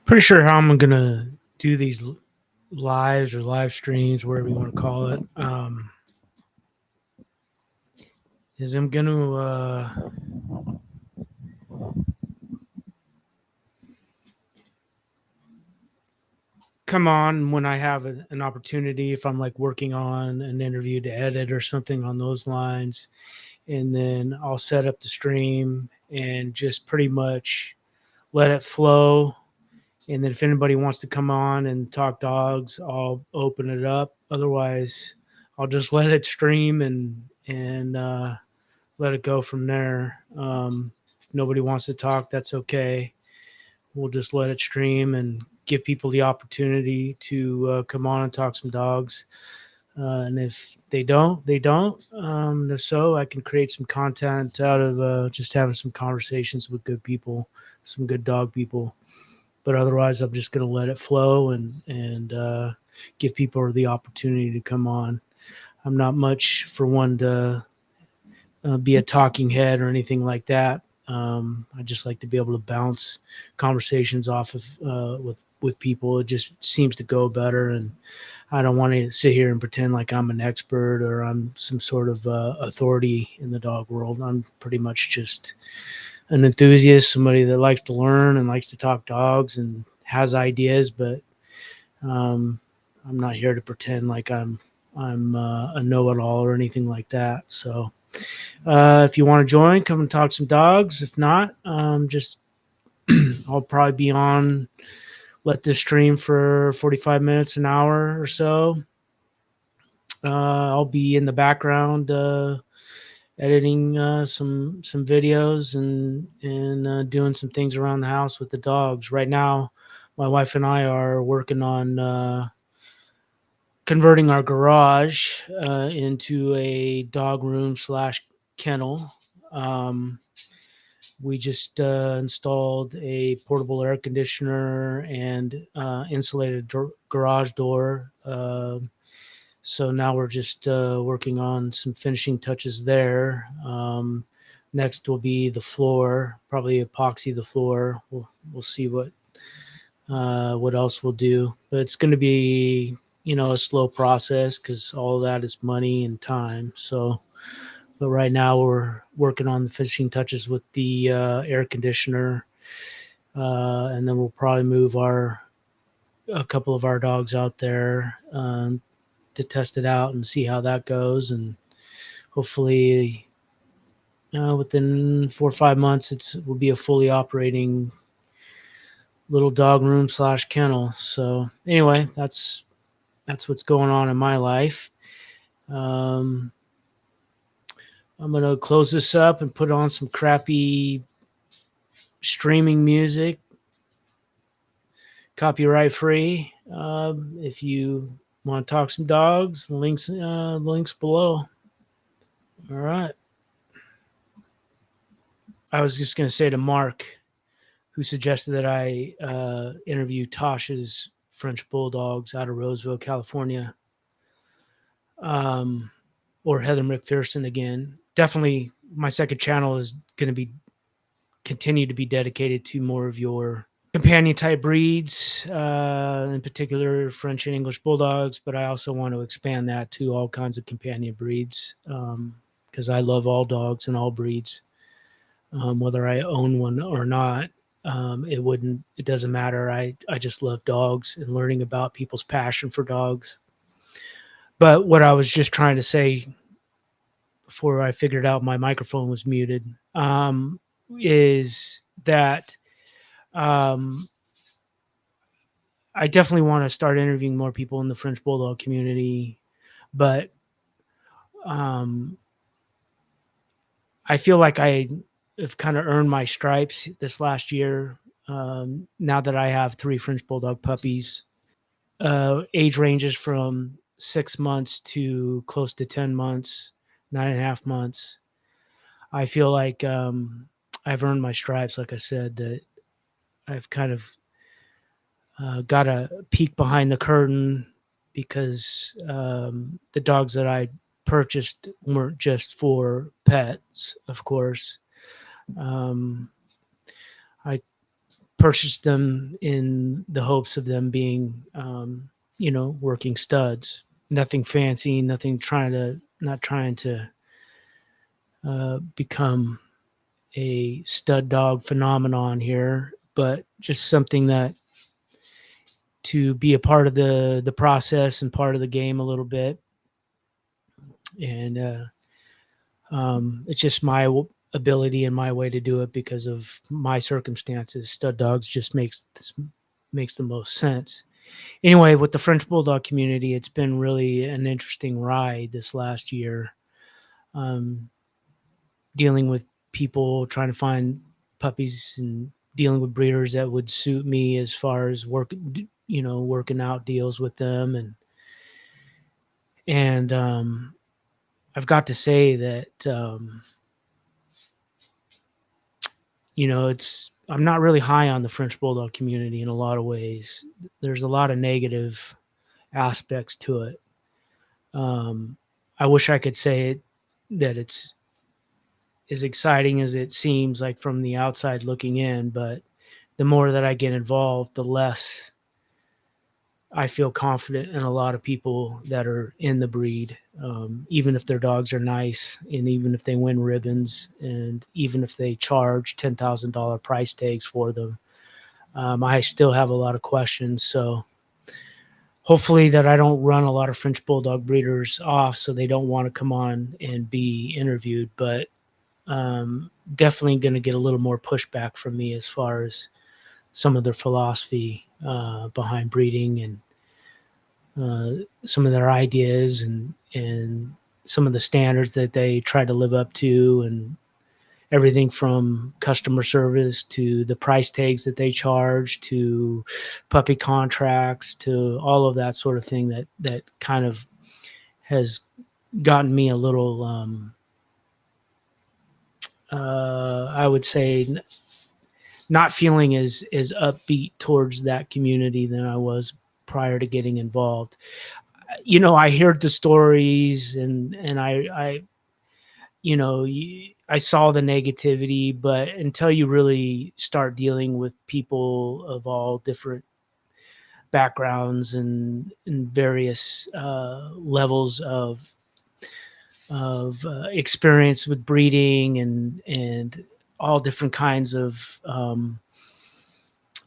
Pretty sure how I'm gonna do these lives or live streams, whatever you want to call it, is I'm gonna come on when I have an opportunity. If I'm like working on an interview to edit or something on those lines, and then I'll set up the stream and just pretty much let it flow. And then if anybody wants to come on and talk dogs, I'll open it up. Otherwise, I'll just let it stream and let it go from there. If nobody wants to talk, that's okay. We'll just let it stream and give people the opportunity to come on and talk some dogs. And if they don't, they don't. If so, I can create some content out of just having some conversations with good people, some good dog people. But otherwise, I'm just going to let it flow and give people the opportunity to come on. I'm not much for one to be a talking head or anything like that. I just like to be able to bounce conversations off of with people. It just seems to go better, and I don't want to sit here and pretend like I'm an expert or I'm some sort of authority in the dog world. I'm pretty much just an enthusiast, somebody that likes to learn and likes to talk dogs and has ideas, but um, I'm not here to pretend like I'm a know-it-all or anything like that. So if you want to join, come and talk some dogs. If not, just I'll probably be on. Let this stream for 45 minutes, an hour or so. I'll be in the background editing some videos and doing some things around the house with the dogs. Right now, my wife and I are working on converting our garage into a dog room slash kennel. Um, we just installed a portable air conditioner and insulated garage door. So now we're just working on some finishing touches there. Next will be the floor, probably epoxy the floor. We'll see what else we'll do, but it's going to be a slow process because all of that is money and time. So, but right now we're working on the finishing touches with the air conditioner, and then we'll probably move a couple of our dogs out there to test it out and see how that goes, and hopefully within 4 or 5 months it will be a fully operating little dog room slash kennel. So anyway, that's what's going on in my life. um, I'm gonna close this up and put on some crappy streaming music, copyright free. If you want to talk some dogs, links below. All right. I was just going to say to Mark, who suggested that I interview Tosh's French Bulldogs out of Roseville, California, or Heather McPherson again. Definitely, my second channel is going to continue to be dedicated to more of your companion type breeds, in particular French and English Bulldogs, but I also want to expand that to all kinds of companion breeds because I love all dogs and all breeds. Whether I own one or not, it doesn't matter. I just love dogs and learning about people's passion for dogs. But what I was just trying to say before I figured out my microphone was muted, is that um, I definitely want to start interviewing more people in the French Bulldog community, but um, I feel like I have kind of earned my stripes this last year. Now that I have 3 French Bulldog puppies, age ranges from 6 months to close to 10 months, 9.5 months. I feel like I've earned my stripes. Like I said, that I've kind of got a peek behind the curtain because the dogs that I purchased weren't just for pets, of course. I purchased them in the hopes of them being, working studs. Nothing fancy, not trying to become a stud dog phenomenon here, but just something that to be a part of the process and part of the game a little bit. And it's just my ability and my way to do it because of my circumstances. Stud dogs just makes the most sense. Anyway, with the French Bulldog community, it's been really an interesting ride this last year. Dealing with people trying to find puppies and dealing with breeders that would suit me as far as working out deals with them. And I've got to say that, I'm not really high on the French Bulldog community in a lot of ways. There's a lot of negative aspects to it. I wish I could say that it's as exciting as it seems like from the outside looking in, but the more that I get involved, the less I feel confident in a lot of people that are in the breed, even if their dogs are nice and even if they win ribbons and even if they charge $10,000 price tags for them. I still have a lot of questions. So hopefully that I don't run a lot of French Bulldog breeders off so they don't want to come on and be interviewed, but definitely going to get a little more pushback from me as far as some of their philosophy behind breeding and some of their ideas and some of the standards that they try to live up to, and everything from customer service to the price tags that they charge to puppy contracts to all of that sort of thing that kind of has gotten me a little I would say not feeling as upbeat towards that community than I was prior to getting involved. I heard the stories and I saw the negativity, but until you really start dealing with people of all different backgrounds and various levels of experience with breeding and all different kinds of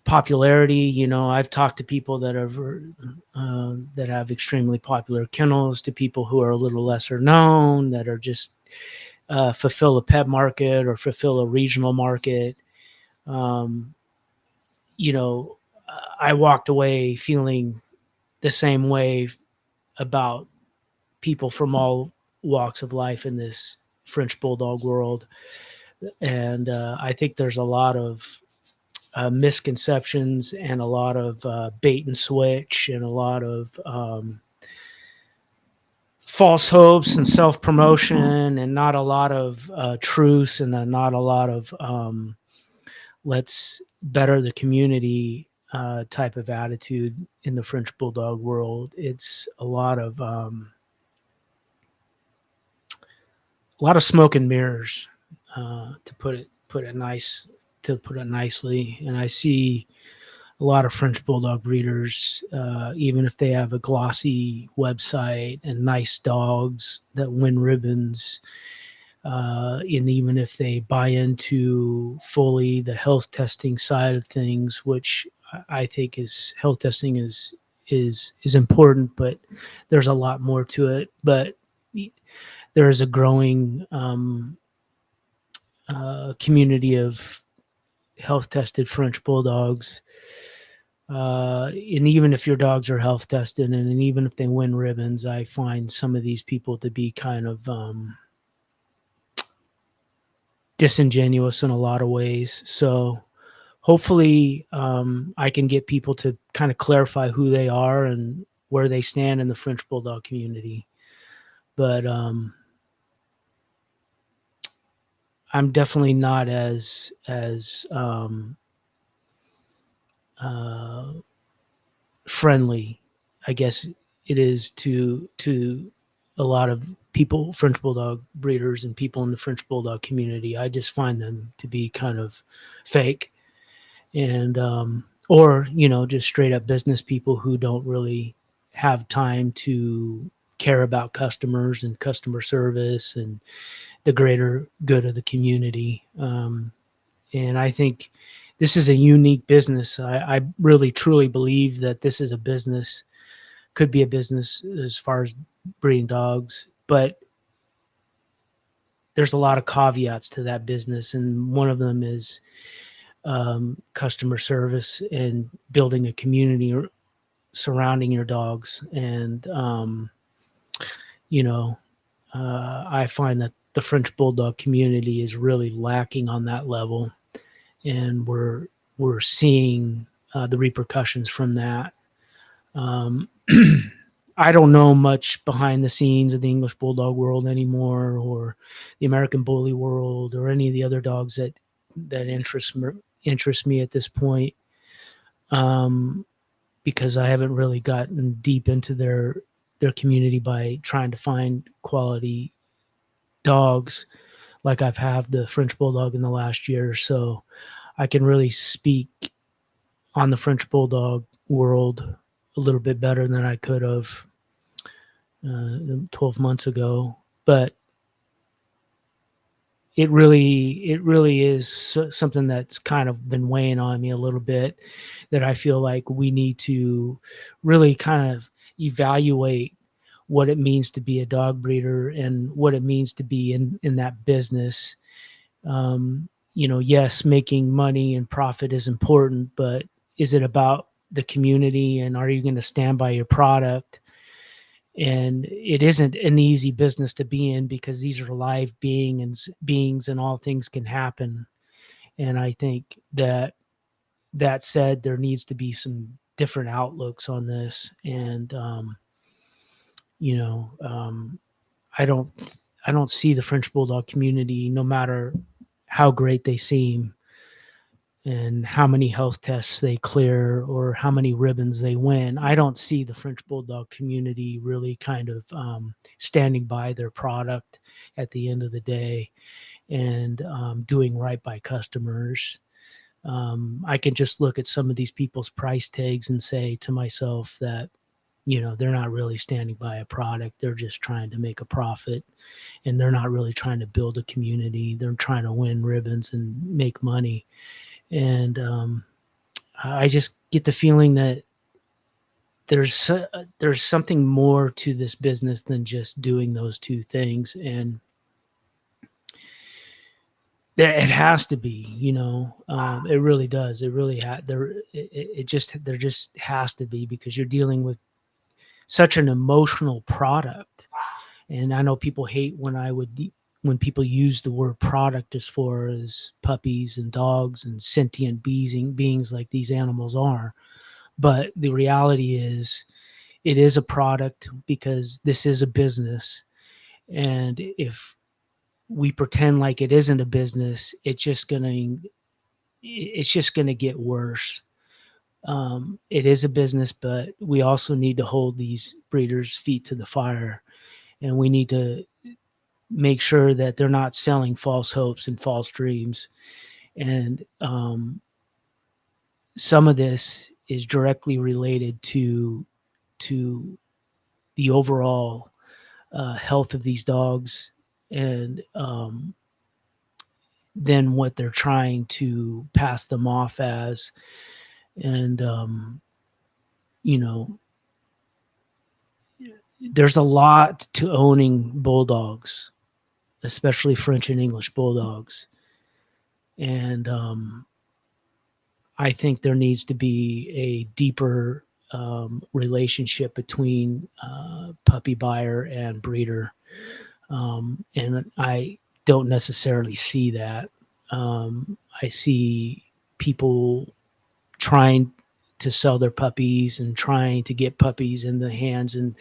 popularity. I've talked to people that have extremely popular kennels, to people who are a little lesser known, that are just fulfill a pet market or fulfill a regional market. I walked away feeling the same way about people from all walks of life in this French Bulldog world. And I think there's a lot of misconceptions and a lot of bait and switch and a lot of false hopes and self-promotion and not a lot of truth and not a lot of let's better the community type of attitude in the French Bulldog world. It's a lot of smoke and mirrors, to put it nicely. And I see a lot of French Bulldog breeders, even if they have a glossy website and nice dogs that win ribbons, and even if they buy into fully the health testing side of things, which I think is health testing is important, but there's a lot more to it. But there is a growing community of health tested French Bulldogs. And even if your dogs are health tested and even if they win ribbons, I find some of these people to be kind of disingenuous in a lot of ways. So hopefully I can get people to kind of clarify who they are and where they stand in the French Bulldog community. But I'm definitely not as friendly, I guess it is, to a lot of people, French Bulldog breeders and people in the French Bulldog community. I just find them to be kind of fake and or just straight up business people who don't really have time to care about customers and customer service and the greater good of the community. And I think this is a unique business. I really truly believe that this is a business, could be a business as far as breeding dogs, but there's a lot of caveats to that business, and one of them is customer service and building a community surrounding your dogs. And you know, I find that the French Bulldog community is really lacking on that level, and we're seeing the repercussions from that. Um, I don't know much behind the scenes of the English Bulldog world anymore, or the American Bully world, or any of the other dogs that interest me at this point, um, because I haven't really gotten deep into their community by trying to find quality dogs like I've had the French Bulldog in the last year or so. I can really speak on the French Bulldog world a little bit better than I could have 12 months ago. But it really is something that's kind of been weighing on me a little bit, that I feel like we need to really kind of evaluate what it means to be a dog breeder and what it means to be in that business. Yes, making money and profit is important, but is it about the community, and are you going to stand by your product? And it isn't an easy business to be in, because these are live beings and all things can happen. And I think that said, there needs to be some different outlooks on this. And you know i don't I don't see the French Bulldog community, no matter how great they seem and how many health tests they clear or how many ribbons they win, I don't see the French Bulldog community really kind of standing by their product at the end of the day, and doing right by customers. I can just look at some of these people's price tags and say to myself that, they're not really standing by a product. They're just trying to make a profit, and they're not really trying to build a community. They're trying to win ribbons and make money. And I just get the feeling that there's something more to this business than just doing those two things, and it has to be. It really does. It really there just has to be, because you're dealing with such an emotional product. And I know people hate when people use the word product as far as puppies and dogs and sentient beings like these animals are. But the reality is, it is a product, because this is a business. And if we pretend like it isn't a business, it's just gonna get worse. It is a business, but we also need to hold these breeders' feet to the fire, and we need to make sure that they're not selling false hopes and false dreams. And some of this is directly related to the overall health of these dogs, and then what they're trying to pass them off as. And you know there's a lot to owning bulldogs, especially French and English bulldogs. And I think there needs to be a deeper relationship between puppy buyer and breeder. And I don't necessarily see that. I see people trying to sell their puppies and trying to get puppies in the hands and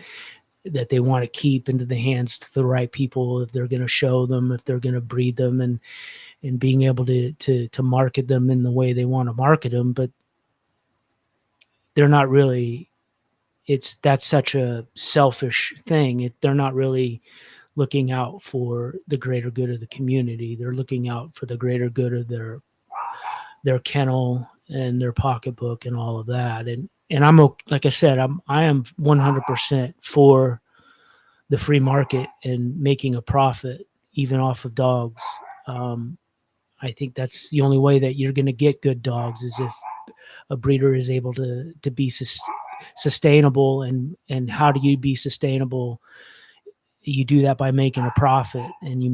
that they want to keep into the hands to the right people, if they're going to show them, if they're going to breed them, and being able to market them in the way they want to market them. But they're not really, that's such a selfish thing. They're not really looking out for the greater good of the community. They're looking out for the greater good of their kennel and their pocketbook and all of that. And I'm like I said, I am 100% for the free market and making a profit even off of dogs. Um, I think that's the only way that you're going to get good dogs is if a breeder is able to be sustainable. And how do you be sustainable? You do that by making a profit, and you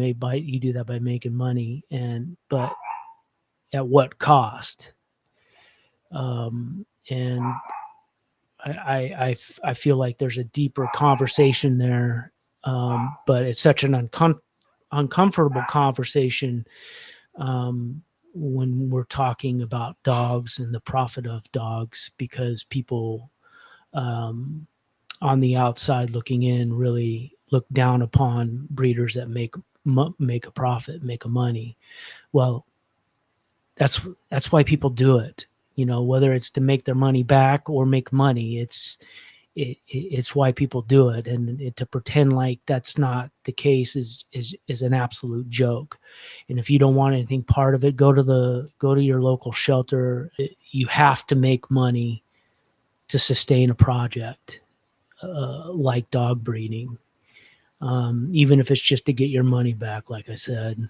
do that by making money. But at what cost? And I feel like there's a deeper conversation there, but it's such an uncomfortable conversation when we're talking about dogs and the profit of dogs, because people on the outside looking in really look down upon breeders that make a profit, make a money. Well, that's why people do it. Whether it's to make their money back or make money, it's why people do it. And to pretend like that's not the case is an absolute joke. And if you don't want anything part of it, go to your local shelter. You have to make money to sustain a project like dog breeding, even if it's just to get your money back, like I said.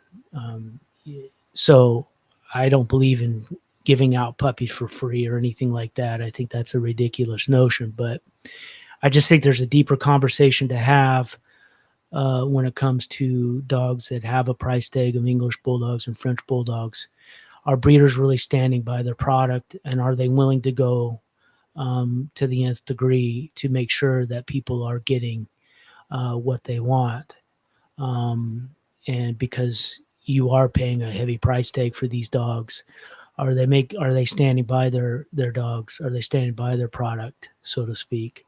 So I don't believe in giving out puppies for free or anything like that. I think that's a ridiculous notion, but I just think there's a deeper conversation to have when it comes to dogs that have a price tag of English bulldogs and French bulldogs. Are breeders really standing by their product, and are they willing to go to the nth degree to make sure that people are getting what they want? And because you are paying a heavy price tag for these dogs, are they standing by their dogs? Are they standing by their product, so to speak?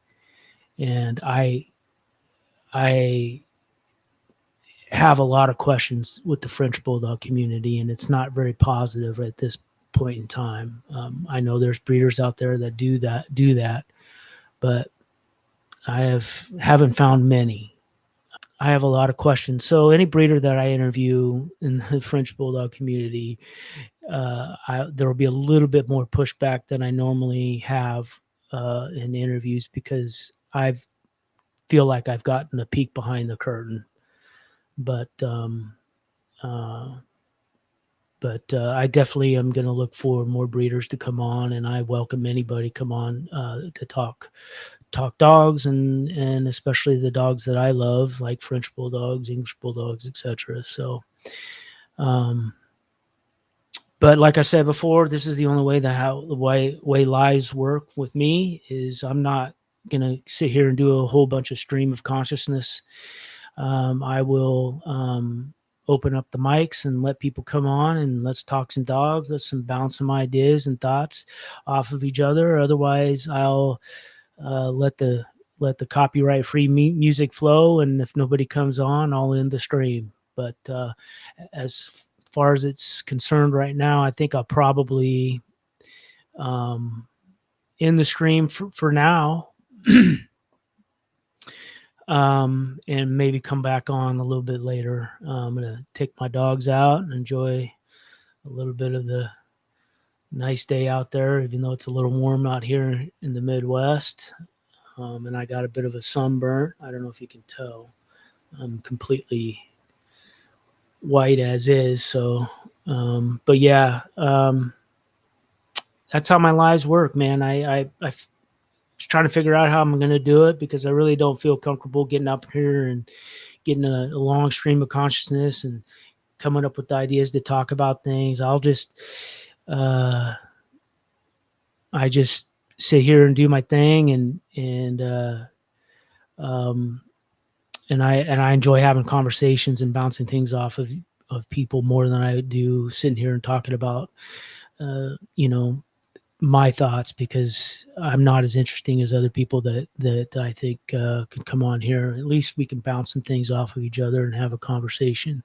And I have a lot of questions with the French Bulldog community, and it's not very positive at this point in time. I know there's breeders out there that do that, but I haven't found many. I have a lot of questions. So any breeder that I interview in the French Bulldog community, there will be a little bit more pushback than I normally have in interviews, because I feel like I've gotten a peek behind the curtain. But I definitely am going to look for more breeders to come on, and I welcome anybody come on to talk dogs, and especially the dogs that I love, like French bulldogs, English bulldogs, etc. So, but like I said before, this is the only way the way lives work with me. Is I'm not going to sit here and do a whole bunch of stream of consciousness. I will open up the mics and let people come on, and let's talk some dogs. Let's bounce some ideas and thoughts off of each other. Otherwise, I'll let the copyright free music flow, and if nobody comes on, I'll end the stream. But as far as it's concerned right now, I think I'll probably end the stream for now. And maybe come back on a little bit later. I'm going to take my dogs out and enjoy a little bit of the nice day out there, even though it's a little warm out here in the Midwest. And I got a bit of a sunburn. I don't know if you can tell. I'm completely white as is. So, but yeah, that's how my lives work, man. I just trying to figure out how I'm going to do it, because I really don't feel comfortable getting up here and getting a long stream of consciousness and coming up with ideas to talk about things. I just sit here and do my thing, and I enjoy having conversations and bouncing things off of people more than I do sitting here and talking about, my thoughts, because I'm not as interesting as other people that I think can come on here. At least we can bounce some things off of each other and have a conversation.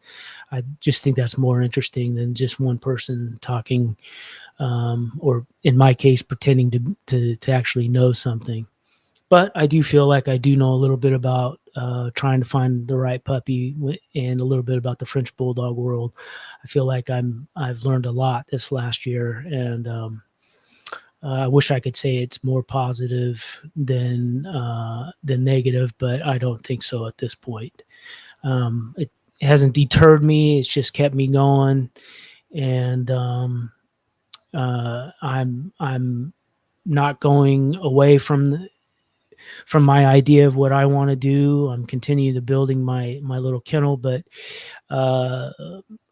I just think that's more interesting than just one person talking, or in my case, pretending to actually know something. But I do feel like I do know a little bit about trying to find the right puppy, and a little bit about the French Bulldog world. I feel like I've learned a lot this last year, and I wish I could say it's more positive than negative, but I don't think so at this point. It hasn't deterred me; it's just kept me going, and I'm not going away from my idea of what I want to do. I'm continuing to building my little kennel, but uh,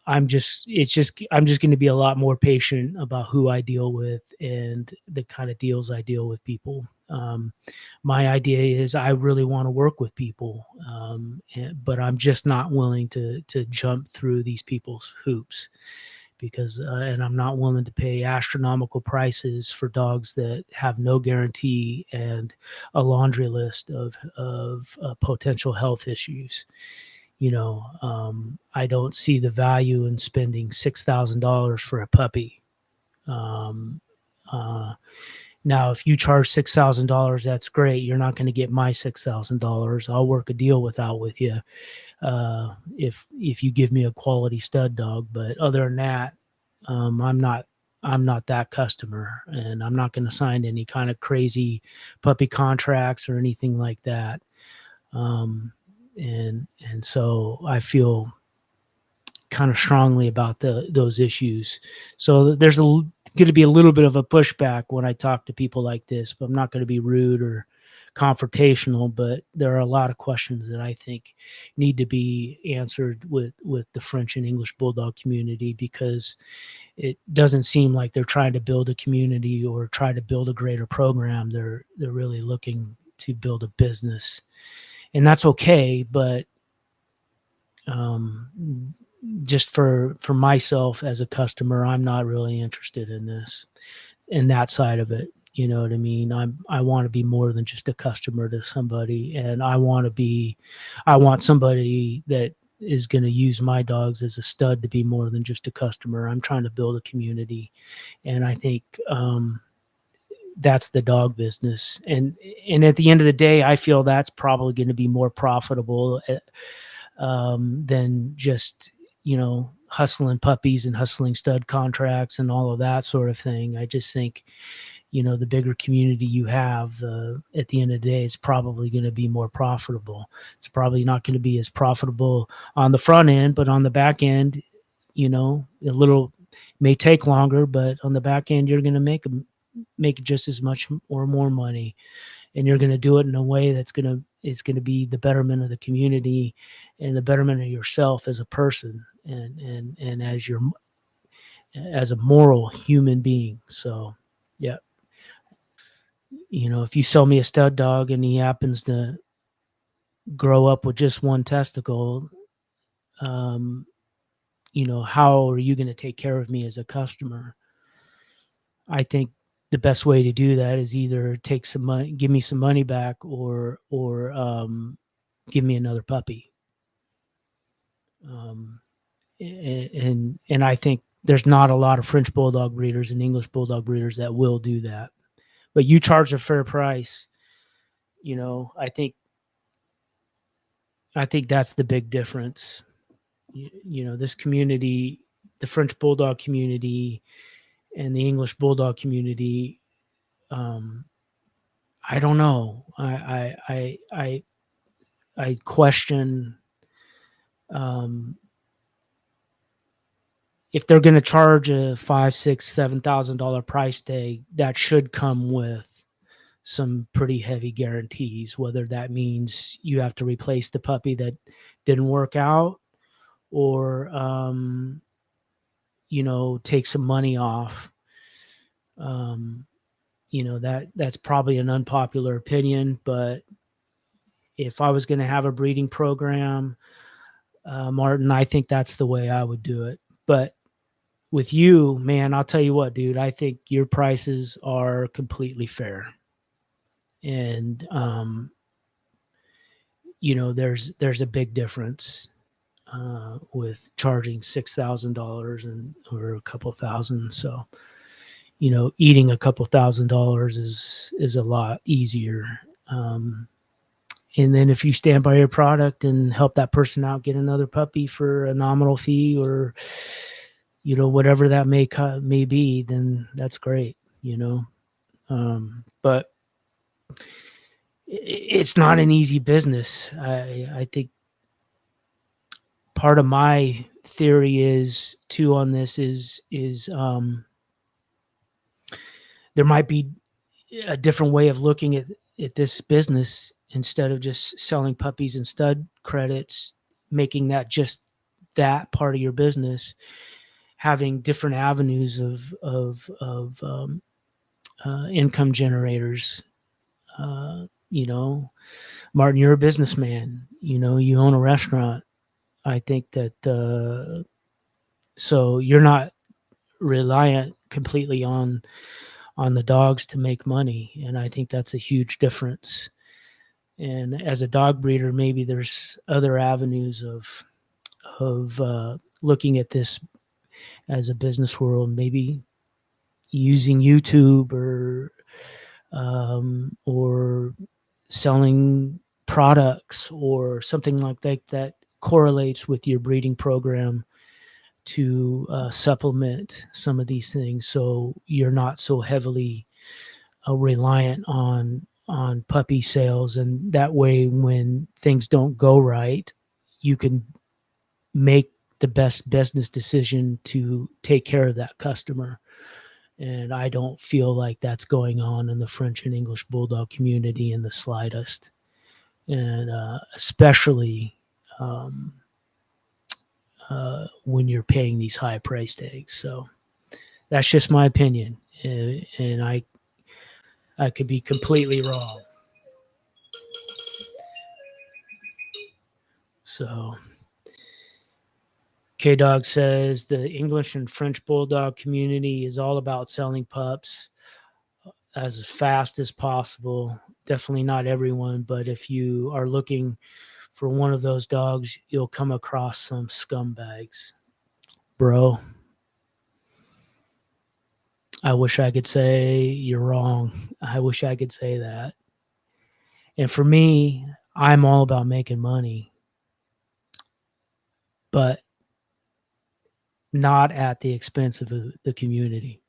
I'm just going to be a lot more patient about who I deal with and the kind of deals I deal with people. My idea is I really want to work with people, but I'm just not willing to jump through these people's hoops because and I'm not willing to pay astronomical prices for dogs that have no guarantee and a laundry list of potential health issues. I don't see the value in spending $6,000 for a puppy. Um, uh, Now, if you charge $6,000, that's great. You're not going to get my $6,000. I'll work a deal with you if you give me a quality stud dog. But other than that, I'm not that customer, and I'm not going to sign any kind of crazy puppy contracts or anything like that. And so I feel kind of strongly about those issues. So there's going to be a little bit of a pushback when I talk to people like this, but I'm not going to be rude or confrontational. But there are a lot of questions that I think need to be answered with the French and English Bulldog community, because it doesn't seem like they're trying to build a community or try to build a greater program. They're really looking to build a business, and that's okay. But just for myself as a customer, I'm not really interested in that side of it. You know what I mean? I want to be more than just a customer to somebody, and I want somebody that is going to use my dogs as a stud to be more than just a customer. I'm trying to build a community, and I think that's the dog business. And at the end of the day, I feel that's probably going to be more profitable than just hustling puppies and hustling stud contracts and all of that sort of thing. I just think the bigger community you have, at the end of the day, it's probably going to be more profitable. It's probably not going to be as profitable on the front end, but on the back end, a little may take longer, but on the back end, you're going to make just as much or more money, and you're going to do it in a way it's going to be the betterment of the community and the betterment of yourself as a person and as a moral human being. So, yeah. If you sell me a stud dog and he happens to grow up with just one testicle, um, how are you going to take care of me as a customer? I think the best way to do that is either take some money, give me some money back, or give me another puppy. And I think there's not a lot of French Bulldog breeders and English Bulldog breeders that will do that. But you charge a fair price. I think that's the big difference. This community, the French Bulldog community and the English Bulldog community, I don't know. I question if they're going to charge a $5,000, $6,000, $7,000 price tag. That should come with some pretty heavy guarantees. Whether that means you have to replace the puppy that didn't work out, or take some money off. That's probably an unpopular opinion, but if I was going to have a breeding program, Martin, I think that's the way I would do it. But with you, man, I'll tell you what, dude, I think your prices are completely fair. And, there's a big difference with charging $6,000 or a couple thousand. So, eating a couple $1,000s is a lot easier. And then if you stand by your product and help that person out get another puppy for a nominal fee, or whatever that may be, then that's great. But it's not an easy business. I think part of my theory is too on this is there might be a different way of looking at this business instead of just selling puppies and stud credits, making that just that part of your business, having different avenues of income generators. You know, Martin, you're a businessman. You know, you own a restaurant. I think that so you're not reliant completely on the dogs to make money, and I think that's a huge difference. And as a dog breeder, maybe there's other avenues of looking at this as a business world, maybe using YouTube or selling products or something like that that correlates with your breeding program to supplement some of these things, so you're not so heavily reliant on puppy sales, and that way when things don't go right, you can make the best business decision to take care of that customer. And I don't feel like that's going on in the French and English Bulldog community in the slightest, and especially um, when you're paying these high price tags. So that's just my opinion, and I could be completely wrong. So K Dog says the English and French Bulldog community is all about selling pups as fast as possible. Definitely not everyone, but if you are looking for one of those dogs, you'll come across some scumbags. Bro, I wish I could say you're wrong. I wish I could say that. And for me, I'm all about making money, but not at the expense of the community.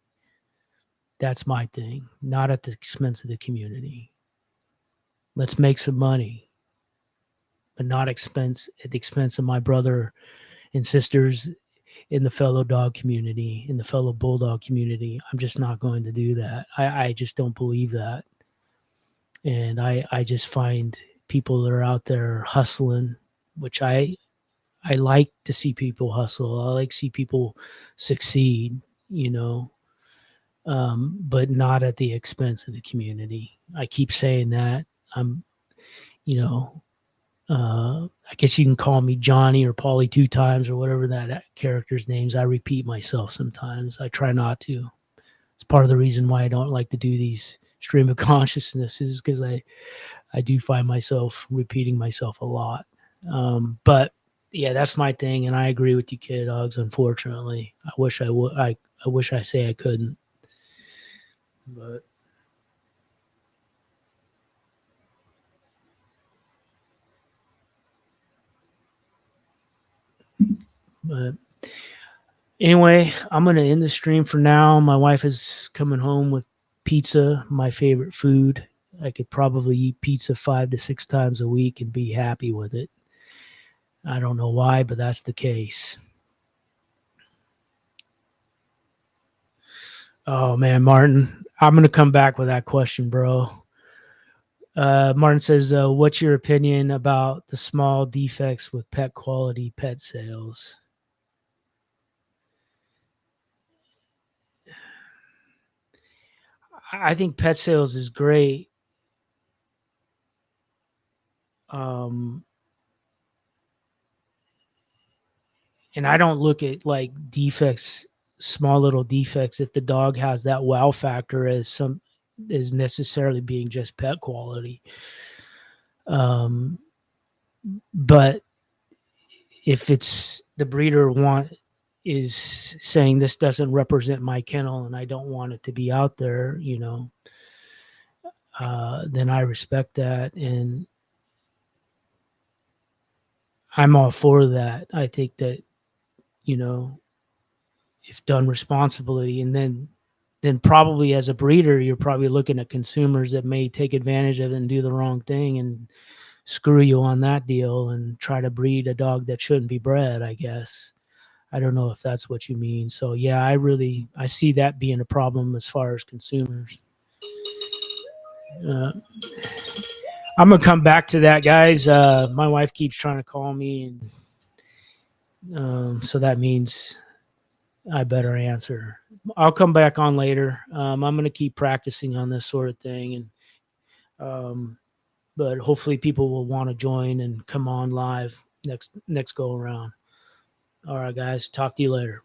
That's my thing, not at the expense of the community. Let's make some money, but not expense at the expense of my brother and sisters in the fellow dog community, in the fellow bulldog community. I'm just not going to do that. I just don't believe that. And I just find people that are out there hustling, which I like to see people hustle. I like to see people succeed, you know, but not at the expense of the community. I keep saying that. I'm, you know, I guess you can call me Johnny or Paulie two times or whatever that character's names. I repeat myself sometimes. I try not to. It's part of the reason why I don't like to do these stream of consciousnesses, because I do find myself repeating myself a lot. But yeah, that's my thing, and I agree with you, Kid Dogs. Unfortunately, I wish I would. I wish I say I couldn't, but but anyway, I'm gonna end the stream for now. My wife is coming home with pizza, my favorite food. I could probably eat pizza 5 to 6 times a week and be happy with it. I don't know why, but that's the case. Oh man, Martin, I'm gonna come back with that question, bro. Martin says, "What's your opinion about the small defects with pet quality pet sales?" I think pet sales is great. Um, and I don't look at like defects, small little defects, if the dog has that wow factor as some is necessarily being just pet quality. Um, but if it's the breeder want is saying this doesn't represent my kennel and I don't want it to be out there, you know, then I respect that, and I'm all for that. I think that, you know, if done responsibly, and then then probably as a breeder, you're probably looking at consumers that may take advantage of it and do the wrong thing and screw you on that deal and try to breed a dog that shouldn't be bred, I guess. I don't know if that's what you mean. So yeah, I see that being a problem as far as consumers. Uh, I'm gonna come back to that, guys. My wife keeps trying to call me, and so that means I better answer. I'll come back on later. I'm gonna keep practicing on this sort of thing, and but hopefully people will want to join and come on live next go around. All right, guys. Talk to you later.